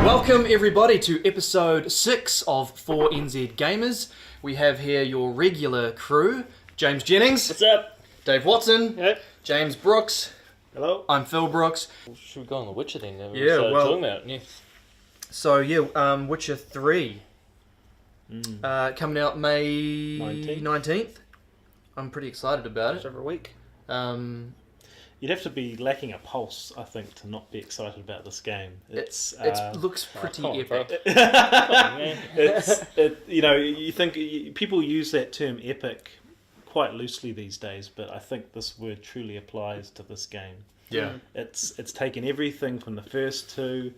Welcome everybody to episode 6 of 4NZ Gamers. We have here your regular crew, James Jennings. What's up? Dave Watson. Yep. James Brooks. Hello. I'm Phil Brooks. Should we go on The Witcher then? Talking about it. So Witcher 3. Coming out May 19th. I'm pretty excited about it. Every week. You'd have to be lacking a pulse, I think, to not be excited about this game. It looks pretty epic. You think people use that term epic quite loosely these days, but I think this word truly applies to this game. Yeah. It's taken everything from the first two,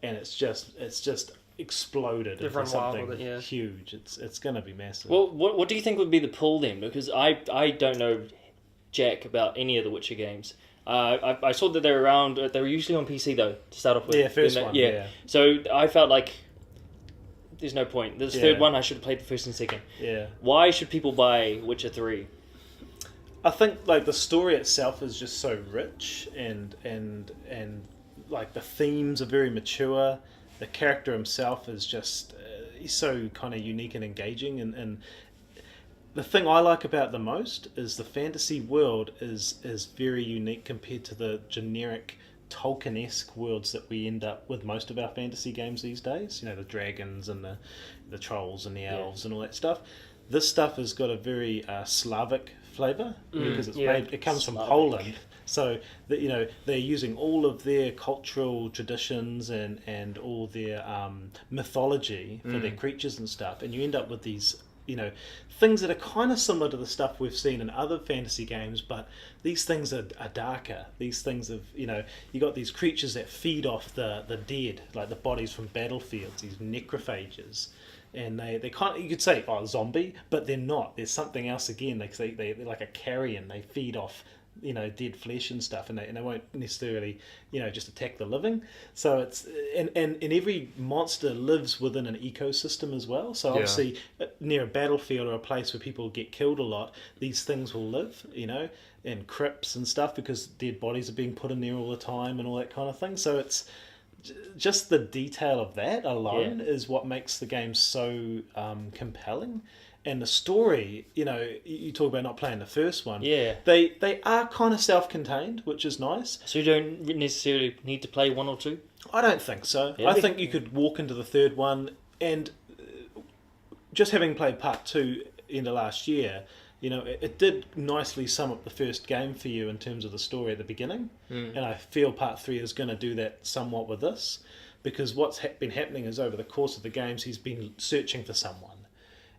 and it's just exploded into something huge. It's going to be massive. Well, what do you think would be the pull then? Because I don't know jack about any of the Witcher games. I saw that they're around. They were usually on PC though to start off with. Yeah, first one. Yeah. So I felt like there's no point. This third one, I should have played the first and second. Yeah. Why should people buy Witcher 3? I think like the story itself is just so rich and like the themes are very mature. The character himself is just he's so kind of unique and engaging, and the thing I like about the most is the fantasy world is very unique compared to the generic Tolkien-esque worlds that we end up with most of our fantasy games these days. You know, the dragons and the trolls and the elves and all that stuff. This stuff has got a very Slavic flavour because it comes from Poland. So that they're using all of their cultural traditions and all their mythology for their creatures and stuff, and you end up with these things that are kind of similar to the stuff we've seen in other fantasy games, but these things are darker. These things have, you got these creatures that feed off the dead, like the bodies from battlefields, these necrophages. And they kind of, you could say, zombie, but they're not. There's something else again. They're like a carrion. They feed off dead flesh and stuff, and they won't necessarily just attack the living. So it's and every monster lives within an ecosystem as well. So obviously near a battlefield or a place where people get killed a lot, these things will live in crypts and stuff, because dead bodies are being put in there all the time and all that kind of thing. So it's just the detail of that alone is what makes the game so compelling. And the story, you talk about not playing the first one. Yeah. They are kind of self-contained, which is nice. So you don't necessarily need to play one or two? I don't think so. Yeah. I think you could walk into the third one, and just having played part 2 in the last year, it did nicely sum up the first game for you in terms of the story at the beginning. And I feel part 3 is going to do that somewhat with this, because what's been happening is over the course of the games, he's been searching for someone.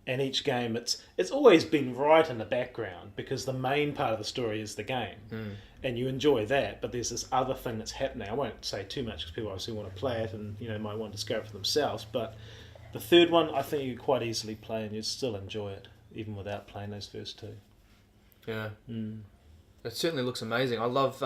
And each game, it's always been right in the background, because the main part of the story is the game, and you enjoy that. But there's this other thing that's happening. I won't say too much because people obviously want to play it and might want to discover it for themselves. But the third one, I think you could quite easily play, and you'd still enjoy it even without playing those first two. Yeah, it certainly looks amazing. I love.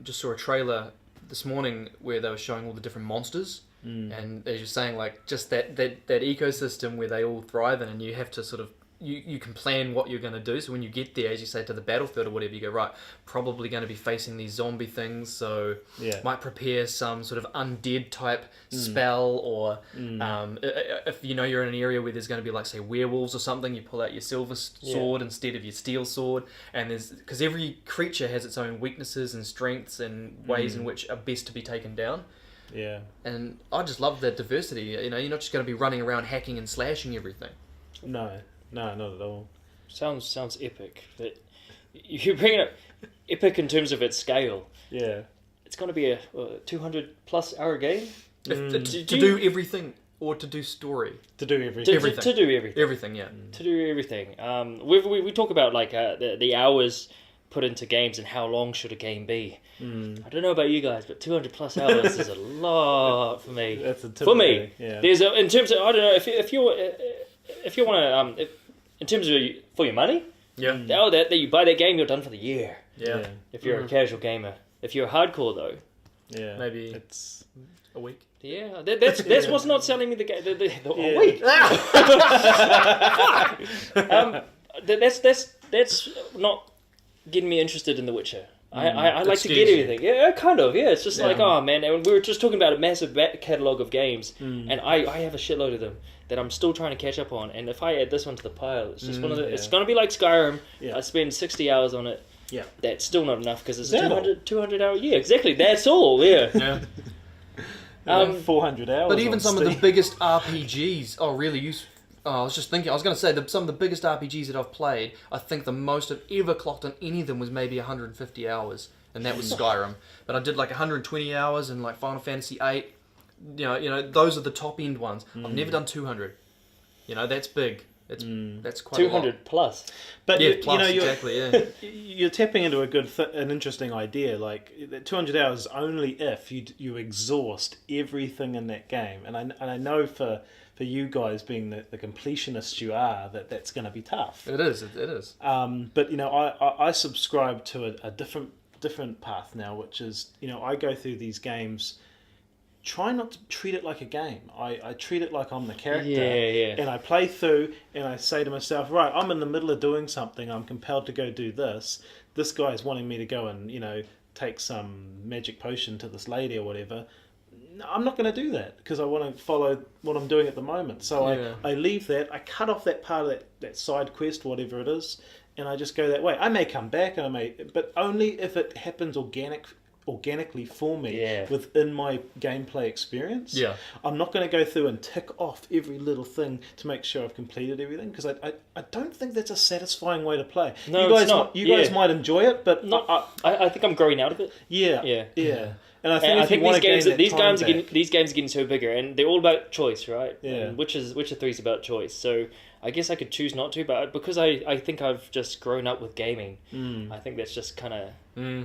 Just saw a trailer this morning where they were showing all the different monsters. And as you're saying, like just that ecosystem where they all thrive in, and you have to sort of you can plan what you're going to do. So when you get there, as you say, to the battlefield or whatever, you go, right, probably going to be facing these zombie things, so might prepare some sort of undead type spell, or if you're in an area where there's going to be like, say, werewolves or something, you pull out your silver sword instead of your steel sword, and because every creature has its own weaknesses and strengths and ways in which are best to be taken down. Yeah. And I just love that diversity. You're not just going to be running around hacking and slashing everything. No, not at all. Sounds epic. But you bring it up epic in terms of its scale. Yeah. It's going to be a 200+ hour game. To do everything, or to do story. To do everything. To do everything. Everything, yeah. To do everything. We talk about like the hours put into games and how long should a game be. I don't know about you guys, but 200+ hours is a lot for me. That's for me. Yeah. There's in terms of, I don't know, if you want to in terms of for your money, that you buy that game, you're done for the year. Yeah. If you're a casual gamer, if you're hardcore though, maybe it's a week. Yeah, that's what's not selling me the game. A week. Fuck. That's not getting me interested in The Witcher. I like to get scares you. everything. Yeah, kind of. Yeah, it's just Yeah. like, oh man, and we were just talking about a massive back catalogue of games, and I have a shitload of them that I'm still trying to catch up on. And if I add this one to the pile, it's just one of the. It's gonna be like Skyrim. Yeah. I spend 60 hours on it. Yeah. That's still not enough because it's Is that a 200 hour. Yeah, exactly. That's all. Yeah. Yeah. 400 hours. But even on some of the Steam. biggest RPGs are really useful. I was just thinking, I was going to say that some of the biggest RPGs that I've played, I think the most I've ever clocked on any of them was maybe 150 hours, and that was Skyrim. But I did like 120 hours in like Final Fantasy VIII. You know, those are the top end ones. I've never done 200. You know, that's big. That's quite 200 plus. But Yeah, you plus, know, exactly, yeah. you're tapping into an interesting idea. Like 200 hours is only if you exhaust everything in that game. And I know for you guys being the completionists you are, that's going to be tough. It is. It is. But you know, I subscribe to a different path now, which is, you know, I go through these games. Try not to treat it like a game. I treat it like I'm the character. Yeah. And I play through and I say to myself, right, I'm in the middle of doing something. I'm compelled to go do this. This guy's wanting me to go and, you know, take some magic potion to this lady or whatever. No, I'm not going to do that because I want to follow what I'm doing at the moment. So Yeah. I leave that. I cut off that part of that side quest, whatever it is, and I just go that way. I may come back, but only if it happens organically for me within my gameplay experience. Yeah. I'm not going to go through and tick off every little thing to make sure I've completed everything because I don't think that's a satisfying way to play. No, you guys it's not. You guys might enjoy it, but I think I'm growing out of it. Yeah. And I think, And I if you think want these games are getting so bigger, and they're all about choice, right? Yeah. And Witcher 3 is about choice. So I guess I could choose not to, but because I think I've just grown up with gaming, I think that's just kind of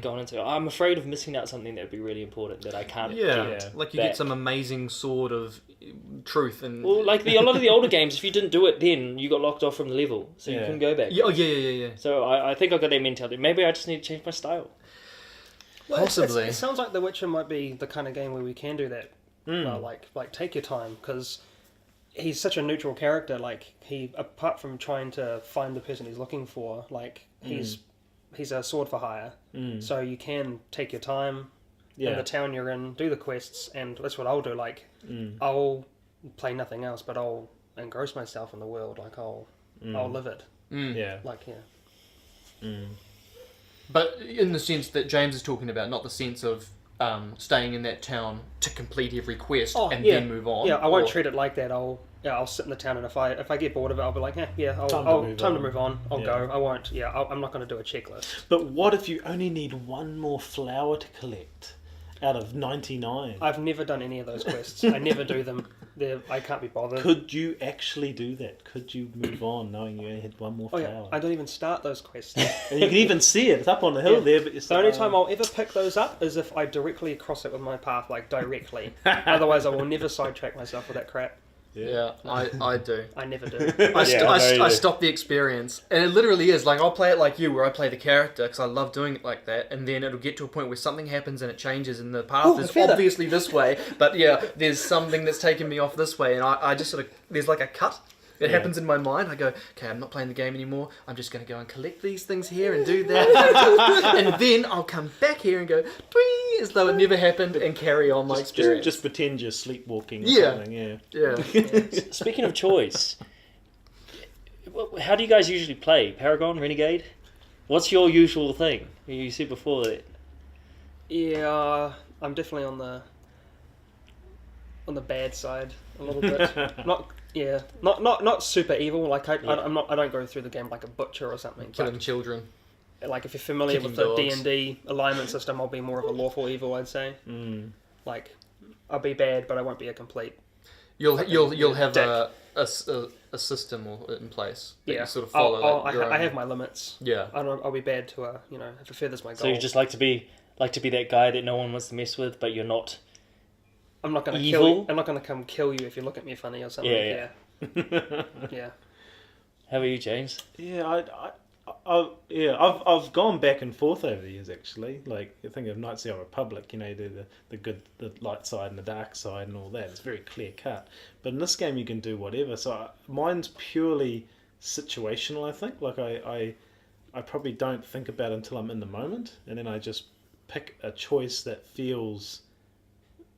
gone into. I'm afraid of missing out something that would be really important that I can't. get Like you back. get some amazing sword of truth and. Well, like a lot of the older games, if you didn't do it then, you got locked off from the level, so you couldn't go back. Yeah. So I think I've got that mentality. Maybe I just need to change my style. Well, Possibly. It sounds like The Witcher might be the kind of game where we can do that. Like take your time, because he's such a neutral character. Like he, apart from trying to find the person he's looking for, like he's a sword for hire. So you can take your time in the town you're in, do the quests, and that's what I'll do. Like I'll play nothing else, but I'll engross myself in the world. Like I'll live it. But in the sense that James is talking about, not the sense of staying in that town to complete every quest and then move on. Yeah, I won't treat it like that. I'll sit in the town, and if I get bored of it, I'll be like, time to move on. I'll go. I won't. I'm not going to do a checklist. But what if you only need one more flower to collect out of 99? I've never done any of those quests. I never do them. I can't be bothered. Could you actually do that? Could you move on knowing you only had one more Oh flower? yeah, I don't even start those quests. And you can even see it. It's up on the hill there. But The only time I'll ever pick those up is if I directly cross it with my path, like directly. Otherwise, I will never sidetrack myself with that crap. Yeah, I do. I never do. I stop the experience, and it literally is like I'll play it like you, where I play the character because I love doing it like that, and then it'll get to a point where something happens and it changes, and the path is obviously this way, but there's something that's taken me off this way, and I just sort of there's like a cut. It happens in my mind. I go, okay, I'm not playing the game anymore. I'm just going to go and collect these things here and do that. And then I'll come back here and go, twing, as though it never happened and carry on my experience. Just pretend you're sleepwalking or something, Yeah. Speaking of choice, how do you guys usually play? Paragon, Renegade? What's your usual thing? You said before that. Yeah, I'm definitely on the bad side a little bit. Not super evil. Like I don't go through the game like a butcher or something. Killing children. Like if you're familiar Kicking with the dogs. D&D alignment system, I'll be more of a lawful evil, I'd say. Like I'll be bad, but I won't be a complete. You'll have a system in place that you sort of follow. I have my limits. Yeah. I'll be bad to if a feather's my goal. So you just like to be that guy that no one wants to mess with, but you're not. I'm not going to evil? kill you. I'm not going to come kill you if you look at me funny or something. Yeah. Yeah. How about you, James? Yeah, I've gone back and forth over the years actually. Like you think of Knights of the Old Republic, the light side and the dark side and all that. It's very clear cut. But in this game, you can do whatever. So mine's purely situational. I think. Like I I probably don't think about it until I'm in the moment, and then I just pick a choice that feels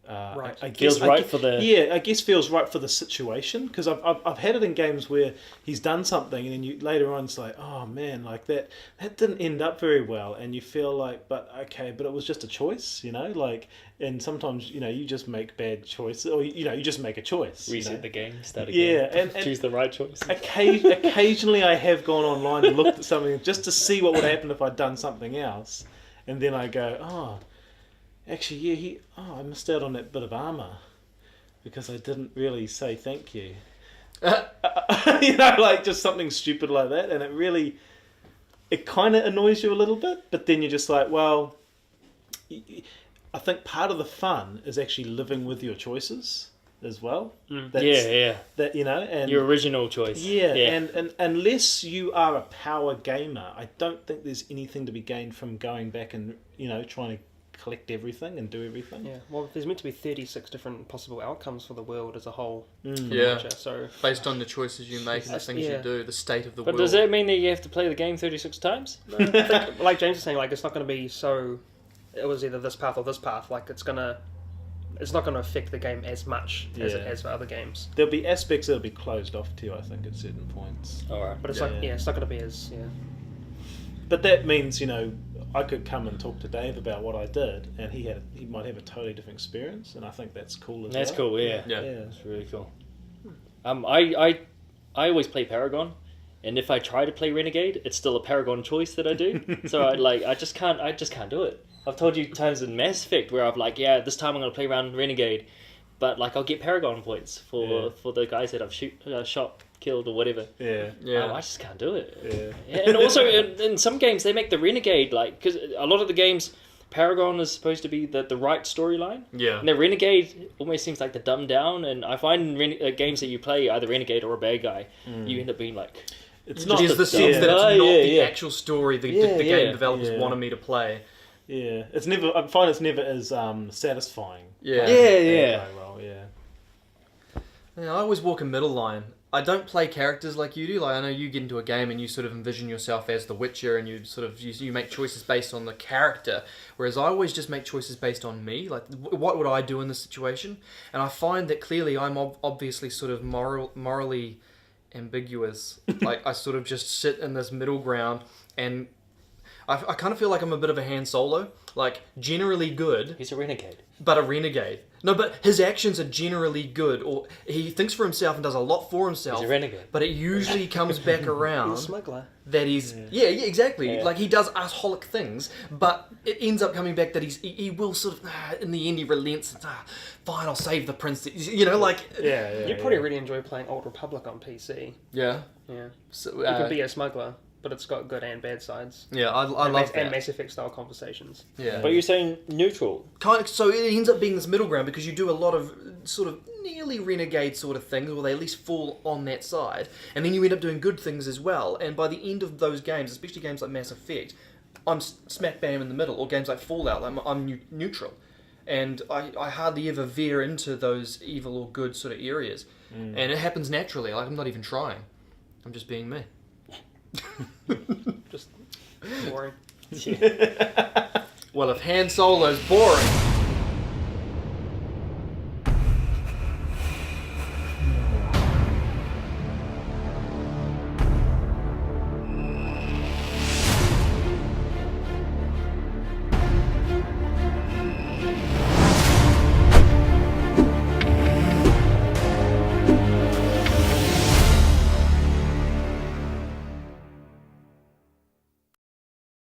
Right. I guess, Feels right for the... Yeah, I guess feels right for the situation, because I've had it in games where he's done something and then you later on it's like, oh man, like that didn't end up very well, and you feel like, but it was just a choice, like, and sometimes you just make bad choices, or you just make a choice. Reset the game, start again. Yeah, and choose the right choice. Occasionally I have gone online and looked at something just to see what would happen if I'd done something else, and then I go, oh. Actually, yeah, I missed out on that bit of armour because I didn't really say thank you. Like just something stupid like that, and it kind of annoys you a little bit, but then you're just like, well, I think part of the fun is actually living with your choices as well. Yeah. That, and your original choice. Yeah, and unless you are a power gamer, I don't think there's anything to be gained from going back and, trying to collect everything and do everything. Yeah, well, there's meant to be 36 different possible outcomes for the world as a whole. Yeah, so based on the choices you make and the things you do, the state of the world. But does that mean that you have to play the game 36 times? I think, like James is saying, like, it's not going to be so... It was either this path or this path. Like, it's not going to affect the game as much as it has for other games. There'll be aspects that'll be closed off to you, I think, at certain points. Alright. But it's it's not going to be as... Yeah. But that means, I could come and talk to Dave about what I did, and he might have a totally different experience, and I think that's cool as well. That's cool, yeah. Yeah. That's really cool. I always play Paragon, and if I try to play Renegade, it's still a Paragon choice that I do. So I just can't do it. I've told you times in Mass Effect where I've this time I'm going to play around Renegade, but I'll get Paragon points for the guys that I've shot, killed, or whatever. Yeah. I just can't do it. Yeah. And also in some games they make the Renegade because a lot of the games Paragon is supposed to be the right storyline. Yeah. And the Renegade almost seems like the dumbed down, and I find in games that you play either Renegade or a bad guy, you end up being like... It's not the sense that it's not the actual story the game developers wanted me to play. Yeah. I find it's never as satisfying. Yeah. Yeah. Well, I always walk a middle line. I don't play characters like you do. Like, I know you get into a game and you sort of envision yourself as the Witcher, and you make choices based on the character, whereas I always just make choices based on me. Like, what would I do in this situation? And I find that clearly I'm obviously sort of morally ambiguous. Like, I sort of just sit in this middle ground, and I kind of feel like I'm a bit of a Han Solo. Like, generally good. He's a renegade. But a renegade. No, but his actions are generally good, or he thinks for himself and does a lot for himself. He's a renegade. But it usually comes back around. He's a smuggler. That he's... Yeah, exactly. Yeah. Like, he does assholic things, but it ends up coming back that he will sort of... in the end, he relents. And, fine, I'll save the princess. like... Yeah. You probably really enjoy playing Old Republic on PC. Yeah. Yeah. So, You can be a smuggler, but it's got good and bad sides. Yeah, I love that. And Mass Effect style conversations. Yeah. But you're saying neutral. So it ends up being this middle ground because you do a lot of sort of nearly renegade sort of things, or they at least fall on that side, and then you end up doing good things as well. And by the end of those games, especially games like Mass Effect, I'm smack bam in the middle, or games like Fallout, I'm neutral. And I hardly ever veer into those evil or good sort of areas. And it happens naturally, like I'm not even trying. I'm just being me. Just boring. Well, if Han Solo's boring...